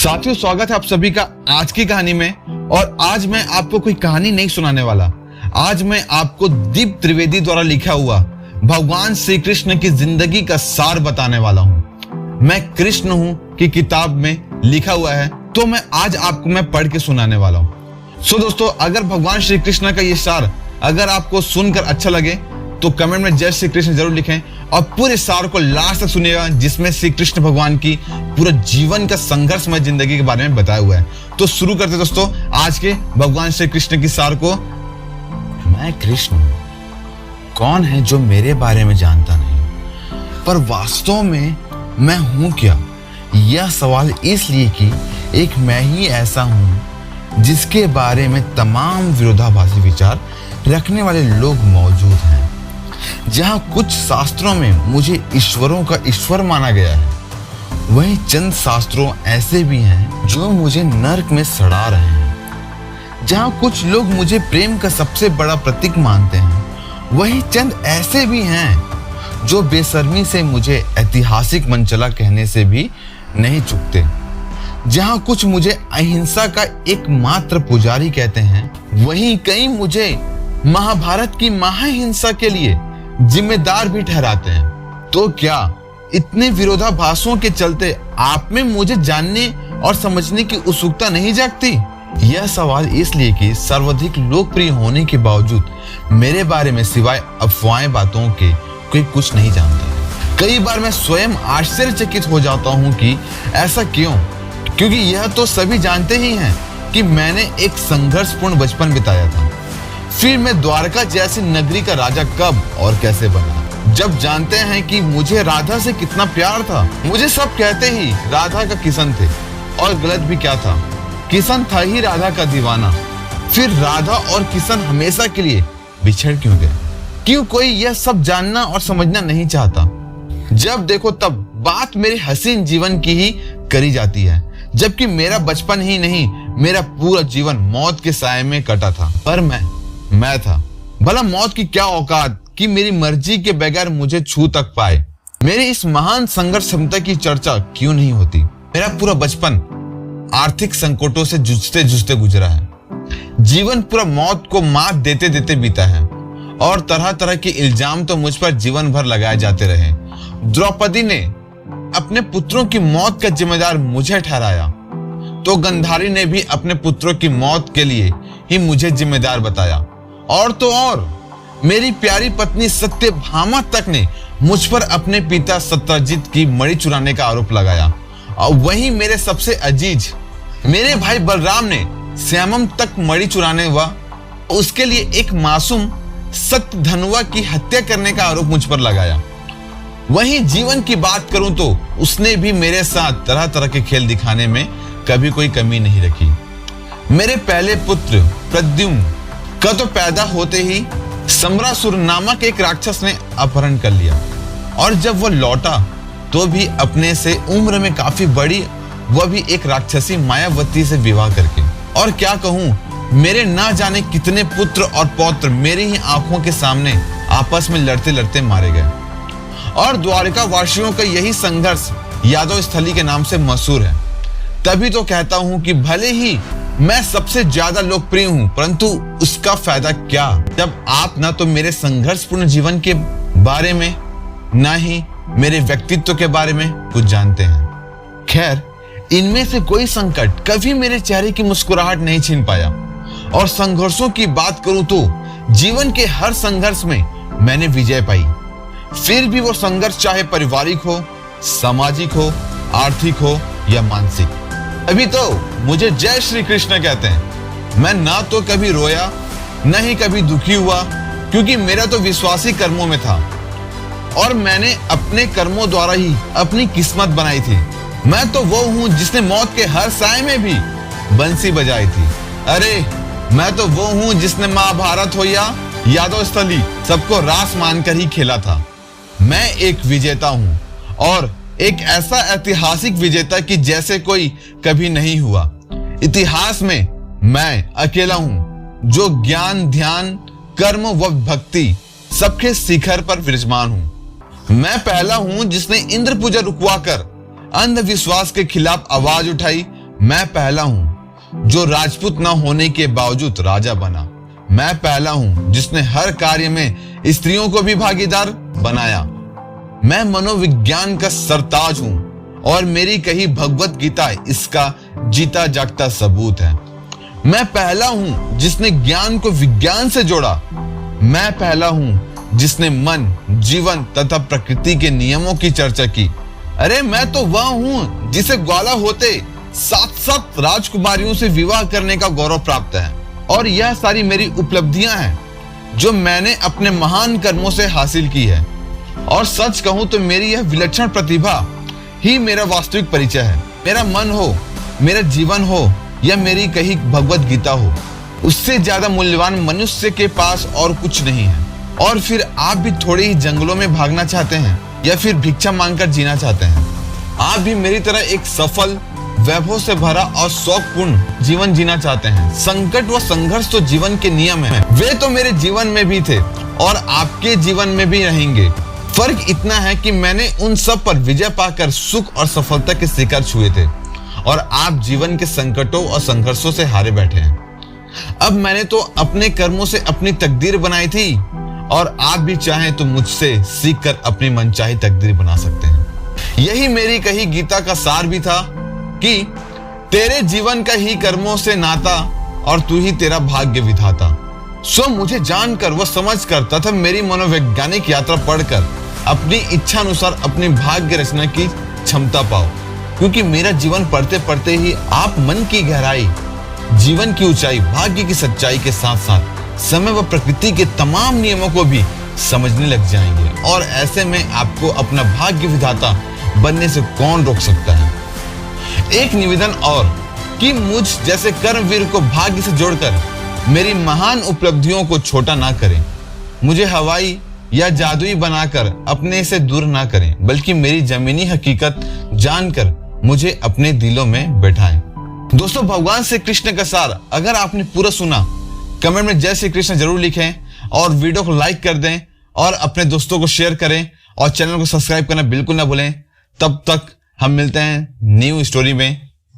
साथियों, स्वागत है आप सभी का आज की कहानी में। और आज मैं आपको कोई कहानी नहीं सुनाने वाला। आज मैं आपको दीप त्रिवेदी द्वारा लिखा हुआ भगवान श्री कृष्ण की जिंदगी का सार बताने वाला हूँ। मैं कृष्ण हूँ की किताब में लिखा हुआ है, तो मैं आज आपको मैं पढ़ के सुनाने वाला हूँ। सो दोस्तों, अगर भगवान श्री कृष्ण का ये सार अगर आपको सुनकर अच्छा लगे तो कमेंट में जय श्री कृष्ण जरूर लिखें और पूरे सार को लास्ट तक सुनिएगा, जिसमें श्री कृष्ण भगवान की पूरा जीवन का संघर्षमय जिंदगी के बारे में बताया हुआ है। तो शुरू करते दोस्तों आज के भगवान श्री कृष्ण की सार को। मैं कृष्ण हूं, कौन है जो मेरे बारे में जानता नहीं, पर वास्तव में मैं हूं क्या? यह सवाल इसलिए कि एक मैं ही ऐसा हूं जिसके बारे में तमाम विरोधाभासी विचार रखने वाले लोग मौजूद हैं। जहां कुछ शास्त्रों में मुझे ईश्वरों का ईश्वर माना गया है, वहीं चंद शास्त्रों ऐसे भी हैं जो मुझे नरक में सड़ा रहे हैं। जहां कुछ लोग मुझे प्रेम का सबसे बड़ा प्रतीक मानते हैं, वहीं चंद ऐसे भी हैं जो बेशर्मी से मुझे ऐतिहासिक मंचला कहने से भी नहीं चूकते। जहां कुछ मुझे अहिंसा का एकमात्र पुजारी कहते हैं, वहीं कई मुझे महाभारत की महाहिंसा के लिए जिम्मेदार भी ठहराते हैं। तो क्या इतने विरोधाभासों के चलते आप में मुझे जानने और समझने की उत्सुकता नहीं जागती? यह सवाल इसलिए कि सर्वाधिक लोकप्रिय होने के बावजूद मेरे बारे में सिवाय अफवाहें बातों के कोई कुछ नहीं जानता। कई बार मैं स्वयं आश्चर्यचकित हो जाता हूँ कि ऐसा क्यों, क्योंकि यह तो सभी जानते ही हैं कि मैंने एक संघर्षपूर्ण बचपन बिताया था। फिर मैं द्वारका जैसी नगरी का राजा कब और कैसे बना, जब जानते हैं कि मुझे राधा से कितना प्यार था। मुझे सब कहते ही राधा का किशन थे, और गलत भी क्या था, किशन था ही राधा का दीवाना। फिर राधा और किशन हमेशा के लिए बिछड़ क्यों गए? क्यों कोई यह सब जानना और समझना नहीं चाहता? जब देखो तब बात मेरे हसीन जीवन की ही करी जाती है, जबकि मेरा बचपन ही नहीं, मेरा पूरा जीवन मौत के साए में कटा था। पर मैं था। भला मौत की क्या औकात कि मेरी मर्जी के बगैर मुझे छू तक पाए। मेरी इस महान संघर्ष क्षमता की चर्चा क्यों नहीं होती? मेरा पूरा बचपन आर्थिक संकटों से जूझते जूझते गुजरा है। जीवन पूरा मौत को मात देते देते बीता है, और तरह तरह के इल्जाम तो मुझ पर जीवन भर लगाए जाते रहे। द्रौपदी ने अपने पुत्रों की मौत का जिम्मेदार मुझे ठहराया, तो गंधारी ने भी अपने पुत्रों की मौत के लिए ही मुझे जिम्मेदार बताया। और तो और मेरी प्यारी पत्नी सत्यभामा तक ने मुझ पर अपने पिता सत्यजित की मणि चुराने का आरोप लगाया। और वहीं मेरे सबसे अजीज मेरे भाई बलराम ने श्यामम तक मणि चुराने व उसके लिए एक मासूम सत्यधनुआ की हत्या करने का आरोप मुझ पर लगाया। वहीं जीवन की बात करूं तो उसने भी मेरे साथ तरह तरह के खेल दिखाने में कभी कोई कमी नहीं रखी। मेरे पहले पुत्र प्रद्युम्न का तो पैदा होते ही सम्रासुर नामक एक राक्षस ने अपहरण कर लिया, और जब वह लौटा तो भी अपने से उम्र में काफी बड़ी, वह भी एक राक्षसी मायावती से विवाह करके। और क्या कहूं, मेरे ना जाने कितने पुत्र और पौत्र मेरी ही आंखों के सामने आपस में लड़ते लड़ते मारे गए। और द्वारका वासियों का यही संघर्ष यादव स्थली के नाम से मशहूर है। तभी तो कहता हूं कि भले ही मैं सबसे ज्यादा लोकप्रिय हूं, परंतु उसका फायदा क्या, जब आप ना तो मेरे संघर्षपूर्ण जीवन के बारे में, ना ही मेरे व्यक्तित्व के बारे में कुछ जानते हैं। खैर, इनमें से कोई संकट कभी मेरे चेहरे की मुस्कुराहट नहीं छीन पाया। और संघर्षों की बात करूं तो जीवन के हर संघर्ष में मैंने विजय पाई। फिर भी वो संघर्ष चाहे पारिवारिक हो, सामाजिक हो, आर्थिक हो या मानसिक। अभी तो मुझे जय श्री कृष्ण कहते हैं। मैं ना तो कभी रोया, न ही कभी दुखी हुआ, क्योंकि मेरा तो विश्वासी कर्मों में था, और मैंने अपने कर्मों द्वारा ही अपनी किस्मत बनाई थी। मैं तो वो हूँ जिसने मौत के हर साए में भी बंसी बजाई थी। अरे मैं तो वो हूँ जिसने महाभारत हो या यादव स्थली सबको रास मानकर ही खेला था। मैं एक विजेता हूँ, और एक ऐसा ऐतिहासिक विजेता कि जैसे कोई कभी नहीं हुआ। इतिहास में मैं अकेला हूं जो ज्ञान, ध्यान, कर्म व भक्ति सबके शिखर पर विराजमान हूं। मैं पहला हूं जिसने इंद्र पूजा रुकवाकर अंधविश्वास के खिलाफ आवाज उठाई। मैं पहला हूं जो राजपूत न होने के बावजूद राजा बना। मैं पहला हूं जिसने हर कार्य में स्त्रियों को भी भागीदार बनाया। मैं मनोविज्ञान का सरताज हूं और मेरी कही भगवत गीता इसका जीता जागता सबूत है। मैं पहला हूं जिसने ज्ञान को विज्ञान से जोड़ा। मैं पहला हूं जिसने मन, जीवन तथा प्रकृति के नियमों की चर्चा की। अरे मैं तो वह हूं जिसे ग्वाला होते 7 राजकुमारियों से विवाह करने का गौरव प्राप्त है। और यह सारी मेरी उपलब्धियां हैं जो मैंने अपने महान कर्मों से हासिल की है। और सच कहूं तो मेरी यह विलक्षण प्रतिभा ही मेरा वास्तविक परिचय है। मेरा मन हो, मेरा जीवन हो या मेरी कही भगवत गीता हो, उससे ज्यादा मूल्यवान मनुष्य के पास और कुछ नहीं है। और फिर आप भी थोड़े ही जंगलों में भागना चाहते हैं या फिर भिक्षा मांगकर जीना चाहते हैं। आप भी मेरी तरह एक सफल, वैभव से भरा और शौकपूर्ण जीवन जीना चाहते हैं। संकट व संघर्ष तो जीवन के नियम हैं। वे तो मेरे जीवन में भी थे और आपके जीवन में भी रहेंगे। फर्क इतना है कि मैंने उन सब पर विजय पाकर सुख और सफलता के शिखर छुए थे और आप जीवन के संकटों और संघर्षों से हारे बैठे हैं। अब मैंने तो अपने कर्मों से अपनी तकदीर बनाई थी और आप भी चाहें तो मुझसे सीखकर अपनी मनचाही तकदीर बना सकते हैं। यही मेरी कही गीता का सार भी था कि तेरे जीवन का ही कर्मों से नाता और तू ही तेरा भाग्य विधाता। सो मुझे जानकर व समझकर तथा मेरी मनोवैज्ञानिक यात्रा पढ़कर अपनी इच्छा अनुसार अपनी भाग्य रचना की क्षमता पाओ, क्योंकि मेरा जीवन पढ़ते पढ़ते ही आप मन की गहराई, जीवन की ऊंचाई, भाग्य की सच्चाई के साथ साथ समय व प्रकृति के तमाम नियमों को भी समझने लग जाएंगे। और ऐसे में आपको अपना भाग्य विधाता बनने से कौन रोक सकता है। एक निवेदन और कि मुझ जैसे कर्मवीर को भाग्य से जोड़कर मेरी महान उपलब्धियों को छोटा ना करें। मुझे हवाई या जादुई बनाकर अपने से दूर ना करें, बल्कि मेरी जमीनी हकीकत जानकर मुझे अपने दिलों में बैठाएं। दोस्तों, भगवान श्री कृष्ण का सार अगर आपने पूरा सुना, कमेंट में जय श्री कृष्ण जरूर लिखें और वीडियो को लाइक कर दें और अपने दोस्तों को शेयर करें और चैनल को सब्सक्राइब करना बिल्कुल ना भूलें। तब तक हम मिलते हैं न्यू स्टोरी में।